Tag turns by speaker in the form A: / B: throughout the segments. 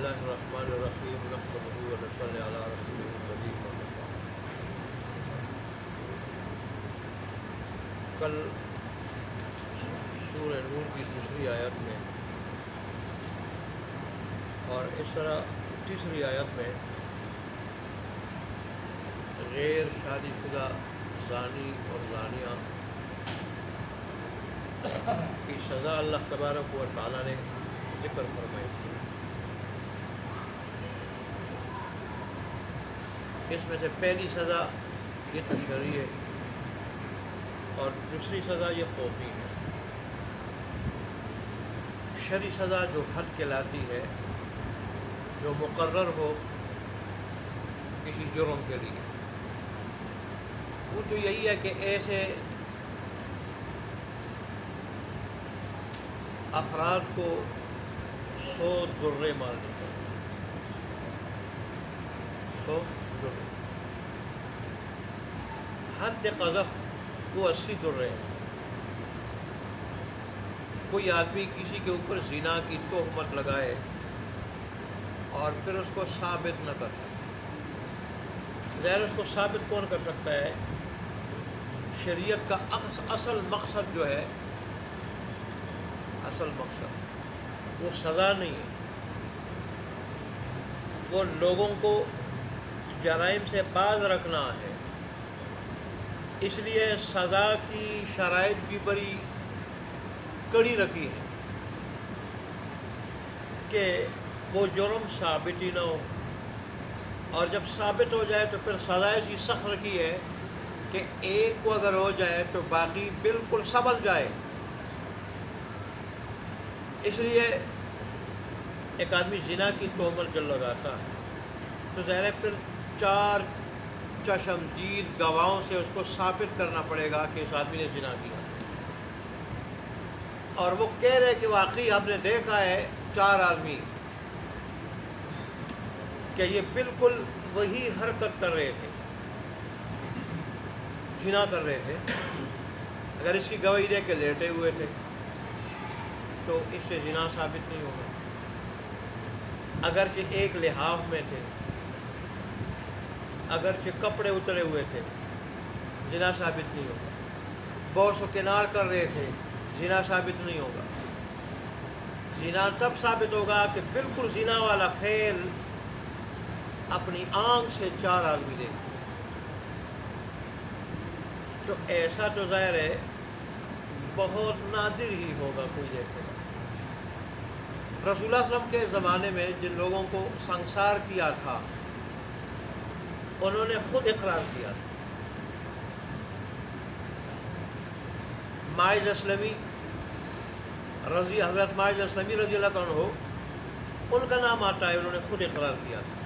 A: اللہ الرحمن الرحیم نحمدہ و نصلی علی رسولہ الکریم۔ کل سورہ نور کی دوسری آیت میں اور اس طرح تیسری آیت میں غیر شادی شدہ زانی اور زانیہ کی سزا اللہ تبارک و تعالیٰ نے ذکر فرمائی تھی۔ اس میں سے پہلی سزا یہ تشریع ہے اور دوسری سزا یہ قومی ہے۔ شرعی سزا جو حد کہلاتی ہے، جو مقرر ہو کسی جرم کے لیے، وہ تو یہی ہے کہ ایسے افراد کو 100 درے مارنے چاہیے، 100 درے۔ حد قذف وہ 80 درے ہیں۔ کوئی آدمی کسی کے اوپر زنا کی تہمت لگائے اور پھر اس کو ثابت نہ کر سکے، ظاہر اس کو ثابت کون کر سکتا ہے؟ شریعت کا اصل مقصد جو ہے، اصل مقصد وہ سزا نہیں ہے، وہ لوگوں کو جرائم سے باز رکھنا ہے۔ اس لیے سزا کی شرائط بھی بڑی کڑی رکھی ہے کہ وہ جرم ثابت ہی نہ ہو، اور جب ثابت ہو جائے تو پھر سزا ایسی سخت رکھی ہے کہ ایک کو اگر ہو جائے تو باقی بالکل سنبھل جائے۔ اس لیے ایک آدمی زنا کی تہمت جب لگاتا ہے تو ظاہر ہے پھر 4 چشمدید گواہوں سے اس کو ثابت کرنا پڑے گا کہ اس آدمی نے زنا کیا، اور وہ کہہ رہے کہ واقعی ہم نے دیکھا ہے 4 آدمی کہ یہ بالکل وہی حرکت کر رہے تھے، زنا کر رہے تھے۔ اگر اس کی گواہی دے کے لیٹے ہوئے تھے تو اس سے زنا ثابت نہیں ہوگا، اگرچہ ایک لحاف میں تھے، اگرچہ کپڑے اترے ہوئے تھے، زنا ثابت نہیں ہوگا۔ بوس و کنار کر رہے تھے، زنا ثابت نہیں ہوگا۔ زنا تب ثابت ہوگا کہ بالکل زنا والا فعل اپنی آنکھ سے 4 آدمی دیکھیں، تو ایسا تو ظاہر ہے بہت نادر ہی ہوگا کوئی دیکھے گا۔ رسول اللہ صلی اللہ علیہ وسلم کے زمانے میں جن لوگوں کو سنسار کیا تھا انہوں نے خود اقرار کیا تھا۔ ماعز اسلمی حضرت ماعز اسلمی رضی اللہ عنہ، ان کا نام آتا ہے، انہوں نے خود اقرار کیا تھا،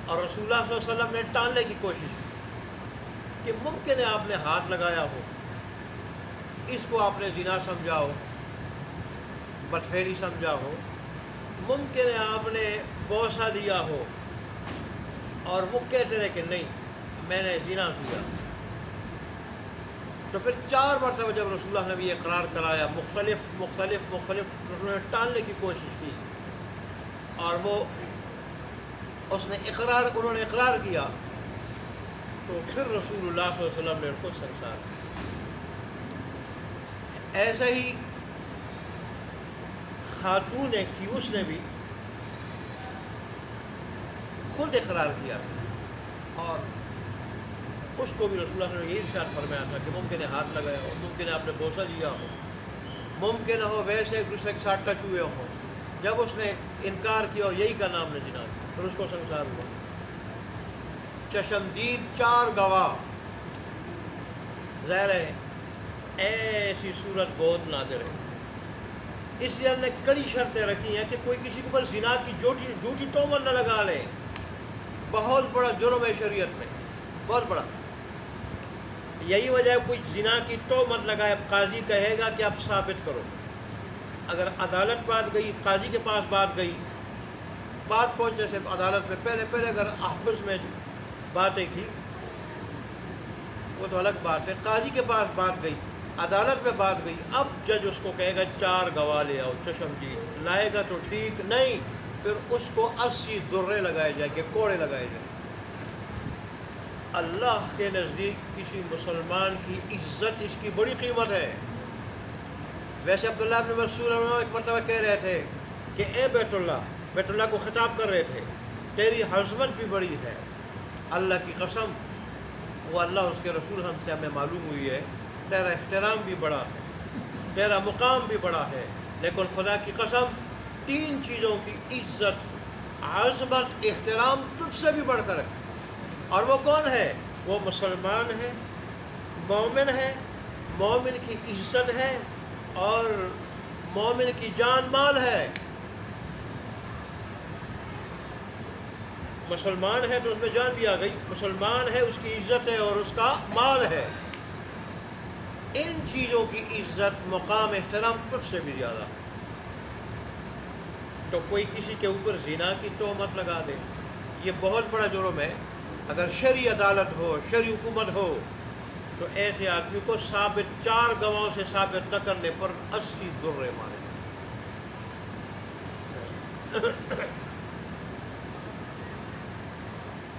A: اور رسول اللہ صلی اللہ علیہ وسلم نے ٹالنے کی کوشش کی کہ ممکن ہے آپ نے ہاتھ لگایا ہو، اس کو آپ نے زنا سمجھا ہو، بدفعلی سمجھا ہو، ممکن ہے آپ نے بوسہ دیا ہو، اور وہ کہتے رہے کہ نہیں میں نے زنا کیا۔ تو پھر 4 مرتبہ جب رسول اللہ نے یہ اقرار کرایا، مختلف رسول نے ٹالنے کی کوشش کی، اور وہ انہوں نے اقرار کیا، تو پھر رسول اللہ صلی اللہ علیہ وسلم نے ان کو سنسار کیا۔ ایسا ہی خاتون ایک تھی، اس نے بھی خود اقرار کیا تھا، اور اس کو بھی رسول اللہ نے یہی ارشاد فرمایا تھا کہ ممکن ہے ہاتھ لگایا ہو، ممکن ہے آپ نے بوسہ دیا ہو، ممکن ہو ویسے ایک دوسرے کے ساتھ ٹچ ہوئے ہوں۔ جب اس نے انکار کیا اور یہی کا نام نے زنا، پھر اس کو سنسار ہوا۔ چشمدید 4 گواہ، ظاہر ہے ایسی صورت بہت نادر ہے۔ اس لیے ہم نے کڑی شرطیں رکھی ہیں کہ کوئی کسی کے اوپر زنا کی جھوٹی تہمت نہ لگا لے، بہت بڑا جرم ہے شریعت میں، بہت بڑا۔ یہی وجہ ہے کوئی زنا کی تہمت لگائے، قاضی کہے گا کہ آپ ثابت کرو۔ اگر عدالت بات گئی، قاضی کے پاس بات گئی، بات پہنچنے سے عدالت میں پہلے اگر آپس میں باتیں کی وہ تو الگ بات ہے، قاضی کے پاس بات گئی عدالت میں بات گئی، اب جج اس کو کہے گا 4 گواہ لے آؤ، چشم جی لائے گا تو ٹھیک، نہیں پھر اس کو 80 درے لگائے جائیں گے، کوڑے لگائے جائیں گے۔ اللہ کے نزدیک کسی مسلمان کی عزت اس کی بڑی قیمت ہے۔ ویسے عبداللہ بن مسعود ایک مرتبہ کہہ رہے تھے کہ اے بیت اللہ کو خطاب کر رہے تھے، تیری عظمت بھی بڑی ہے، اللہ کی قسم وہ اللہ اس کے رسول ہم سے ہمیں معلوم ہوئی ہے، تیرا احترام بھی بڑا ہے، تیرا مقام بھی بڑا ہے، لیکن خدا کی قسم 3 چیزوں کی عزت، عظمت، احترام تجھ سے بھی بڑھ کر ہے۔ اور وہ کون ہے؟ وہ مسلمان ہے، مومن کی عزت ہے اور مومن کی جان مال ہے۔ مسلمان ہے تو اس میں جان بھی آ گئی، مسلمان ہے اس کی عزت ہے اور اس کا مال ہے۔ ان چیزوں کی عزت، مقام، احترام تجھ سے بھی زیادہ۔ تو کوئی کسی کے اوپر زنا کی تہمت لگا دے، یہ بہت بڑا جرم ہے۔ اگر شرعی عدالت ہو، شرعی حکومت ہو، تو ایسے آدمی کو 4 گواہوں سے ثابت نہ کرنے پر 80 درے مارے۔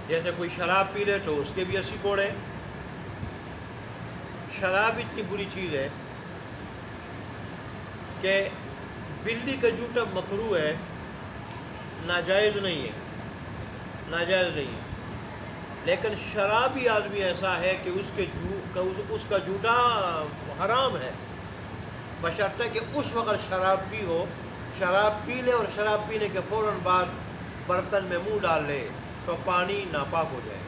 A: جیسے کوئی شراب پی لے تو اس کے بھی 80 کوڑے۔ شراب اتنی بری چیز ہے کہ بلی کا جوتا مکروہ ہے، ناجائز نہیں ہے، لیکن شرابی آدمی ایسا ہے کہ اس کا جوتا حرام ہے، بشرطے کہ اس وقت شراب پی لے اور شراب پینے کے فوراً بعد برتن میں منہ ڈال لے تو پانی ناپاک ہو جائے،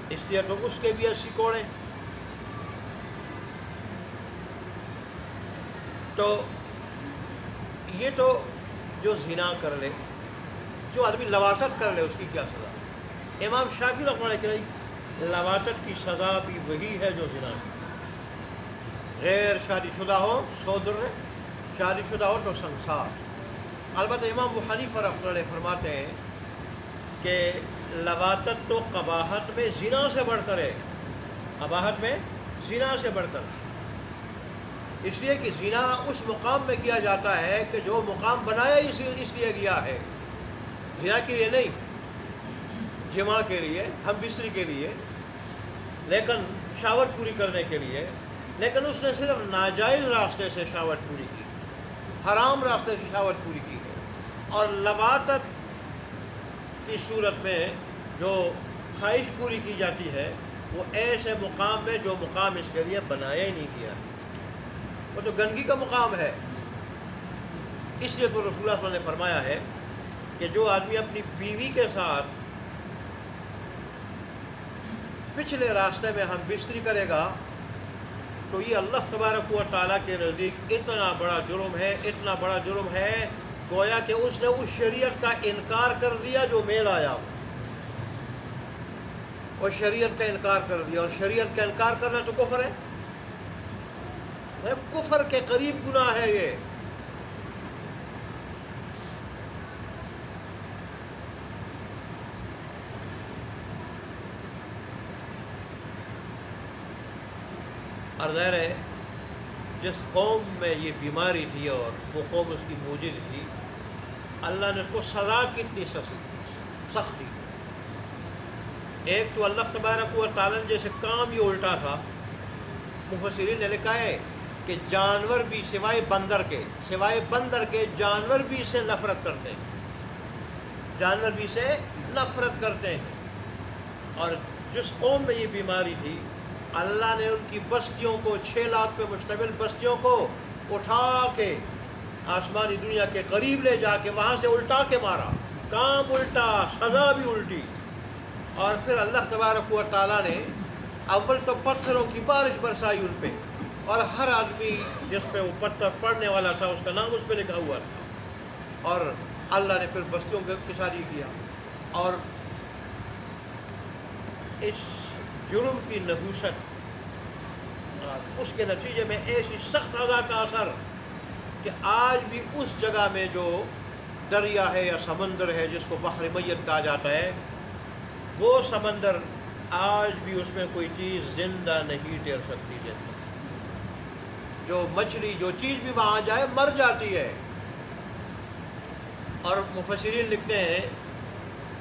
A: اس لیے تو اس کے بھی 80 کوڑے۔ تو یہ تو جو زنا کر لے، جو آدمی لواطت کر لے، اس کی کیا سزا؟ امام شافعی رحمۃ اللہ علیہ لواطت کی سزا بھی وہی ہے جو زنا ہے۔ غیر شادی شدہ ہو 100 درے، شادی شدہ ہو تو سنسار۔ البتہ امام ابو حنیفہ رحمۃ اللہ علیہ فرماتے ہیں کہ لواطت تو قباحت میں زنا سے بڑھ کر ہے، قباحت میں زنا سے بڑھ کر، اس لیے کہ زنا اس مقام میں کیا جاتا ہے کہ جو مقام بنایا اس لیے گیا ہے، زنا کے لیے نہیں، جماع کے لیے، ہم بستری کے لیے، لیکن شہوت پوری کرنے کے لیے، لیکن اس نے صرف ناجائز راستے سے شہوت پوری کی، حرام راستے سے شہوت پوری کی ہے۔ اور لواطت کی صورت میں جو خواہش پوری کی جاتی ہے وہ ایسے مقام میں جو مقام اس کے لیے بنایا ہی نہیں کیا، وہ تو گندگی کا مقام ہے۔ اس لیے تو رسول اللہ صلی اللہ علیہ وسلم نے فرمایا ہے کہ جو آدمی اپنی بیوی کے ساتھ پچھلے راستے میں ہم بستری کرے گا تو یہ اللہ تبارک و تعالیٰ کے نزدیک اتنا بڑا جرم ہے، گویا کہ اس نے اس شریعت کا انکار کر دیا جو میں لایا، اور شریعت کا انکار کر دیا، اور شریعت کا انکار کرنا تو کفر ہے، کفر کے قریب گناہ ہے یہ۔ اور ظاہر ہے جس قوم میں یہ بیماری تھی اور وہ قوم اس کی موجد تھی، اللہ نے اس کو سزا کتنی سخت دی۔ ایک تو اللہ تبارک و تعالیٰ نے جیسے کام یہ الٹا تھا، مفسرین نے لکھا ہے کہ جانور بھی سوائے بندر کے جانور بھی اس سے نفرت کرتے ہیں، اور جس قوم میں یہ بیماری تھی اللہ نے ان کی بستیوں کو 6 لاکھ پہ مشتمل بستیوں کو اٹھا کے آسمانی دنیا کے قریب لے جا کے وہاں سے الٹا کے مارا، کام الٹا، سزا بھی الٹی۔ اور پھر اللہ تبارک و تعالیٰ نے اول تو پتھروں کی بارش برسائی ان پہ، اور ہر آدمی جس پہ وہ پتھر پڑنے والا تھا اس کا نام اس پہ لکھا ہوا تھا، اور اللہ نے پھر بستیوں کے کساری کیا، اور اس جرم کی نحوست، اس کے نتیجے میں ایسی سخت سزا کا اثر کہ آج بھی اس جگہ میں جو دریا ہے یا سمندر ہے جس کو بحر میت کہا جاتا ہے، وہ سمندر آج بھی اس میں کوئی چیز زندہ نہیں تیر سکتی زندہ. جو مچھلی جو چیز بھی وہاں جائے مر جاتی ہے. اور مفسرین لکھتے ہیں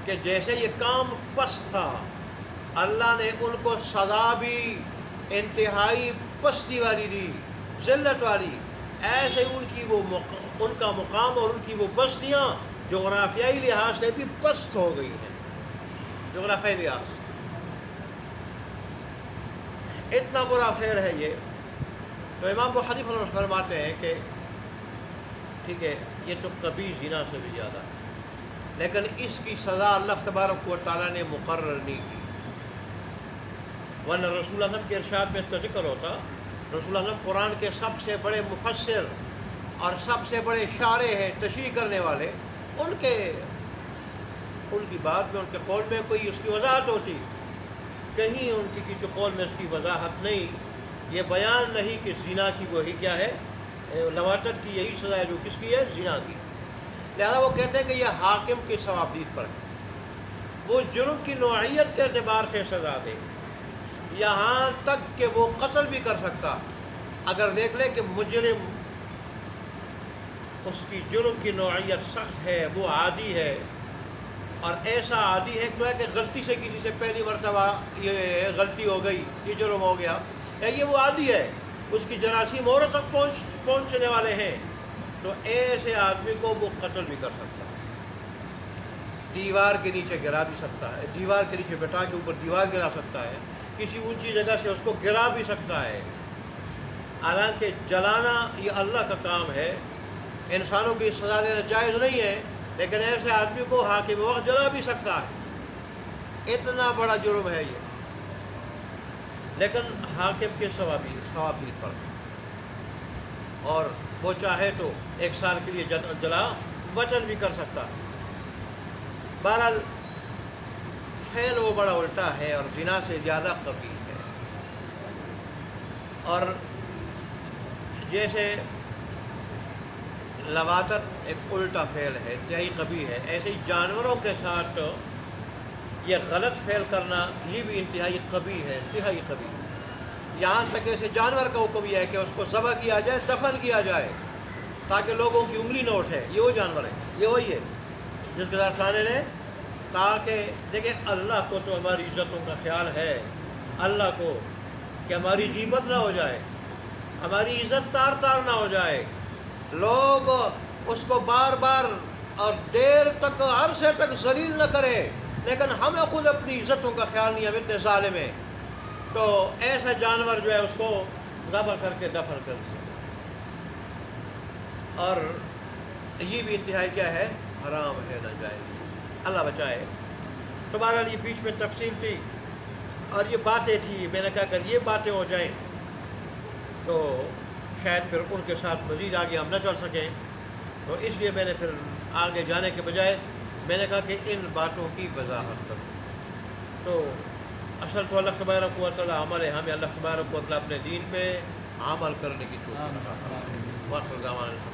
A: کہ جیسے یہ کام پست تھا، اللہ نے ان کو سزا بھی انتہائی پستی والی دی، ذلت والی. ایسے ان کا مقام اور ان کی وہ بستیاں جغرافیائی لحاظ سے بھی پست ہو گئی ہیں. جغرافیائی لحاظ سے اتنا برا فعل ہے یہ. تو امام ابو حنیفہ فرماتے ہیں کہ ٹھیک ہے یہ تو کبھی زنا سے بھی زیادہ ہے، لیکن اس کی سزا اللہ تبارک و تعالیٰ نے مقرر نہیں کی. ورنہ رسول اللہ کے ارشاد میں اس کا ذکر ہوتا. رسول اللہ قرآن کے سب سے بڑے مفسر اور سب سے بڑے شارح ہیں، تشریح کرنے والے. ان کی بات میں، ان کے قول میں کوئی اس کی وضاحت ہوتی، کہیں ان کی کسی قول میں اس کی وضاحت نہیں. یہ بیان نہیں کہ زنا کی وہی کیا ہے، لواطت کی یہی سزا ہے جو کس کی ہے، زنا کی. لہذا وہ کہتے ہیں کہ یہ حاکم کی ثوابدید پر ہے، وہ جرم کی نوعیت کے اعتبار سے سزا دے. یہاں تک کہ وہ قتل بھی کر سکتا اگر دیکھ لے کہ مجرم اس کی جرم کی نوعیت سخت ہے، وہ عادی ہے، اور ایسا عادی ہے کہ غلطی سے کسی سے پہلی مرتبہ یہ غلطی ہو گئی، یہ جرم ہو گیا، یا یہ وہ عادی ہے، اس کی جراثیم عورت تک پہنچنے والے ہیں، تو ایسے آدمی کو وہ قتل بھی کر سکتا ہے. دیوار کے نیچے گرا بھی سکتا ہے، دیوار کے نیچے بٹھا کے اوپر دیوار گرا سکتا ہے، کسی اونچی جگہ سے اس کو گرا بھی سکتا ہے. حالانکہ جلانا یہ اللہ کا کام ہے، انسانوں کی سزا دینا جائز نہیں ہے، لیکن ایسے آدمی کو حاکم وقت جلا بھی سکتا ہے. اتنا بڑا جرم ہے یہ، لیکن حاکم کے ثوابدید پر، اور وہ چاہے تو 1 سال کے لیے جلا وطن بھی کر سکتا ہے. بہرحال فعل وہ بڑا الٹا ہے اور زنا سے زیادہ قبیح ہے. اور جیسے لواطت ایک الٹا فعل ہے، انتہائی قبیح ہے، ایسے ہی جانوروں کے ساتھ یہ غلط فعل کرنا یہ بھی انتہائی قبیح ہے، انتہائی قبیح. یہاں تک ایسے جانور کا حکم یہ ہے کہ اس کو ذبح کیا جائے، دفن کیا جائے، تاکہ لوگوں کی انگلی نہ اٹھے. یہ وہ جانور ہے، یہ وہی ہے جس کے ساتھ سانے نے، تاکہ دیکھیں اللہ کو تو ہماری عزتوں کا خیال ہے، اللہ کو کہ ہماری غیبت نہ ہو جائے، ہماری عزت تار تار نہ ہو جائے، لوگ اس کو بار بار اور دیر تک عرصے تک ذلیل نہ کرے، لیکن ہمیں خود اپنی عزتوں کا خیال نہیں، ہم اتنے ظالم ہیں، تو ایسا جانور جو ہے اس کو ذبح کر کے دفن کر دیا. اور یہ بھی انتہائی کیا ہے، حرام ہے، ناجائز. اللہ بچائے. تو بہرحال یہ بیچ میں تفصیل تھی اور یہ باتیں تھی، میں نے کہا اگر یہ باتیں ہو جائیں تو شاید پھر ان کے ساتھ مزید آگے ہم نہ چل سکیں. تو اس لیے میں نے پھر آگے جانے کے بجائے میں نے کہا کہ ان باتوں کی وضاحت کروں. تو اصل تو اللہ تبارک و تعالیٰ ہمیں اللہ تبارک و تعالیٰ اپنے دین پہ عمل کرنے کی توفیق عطا فرمائے.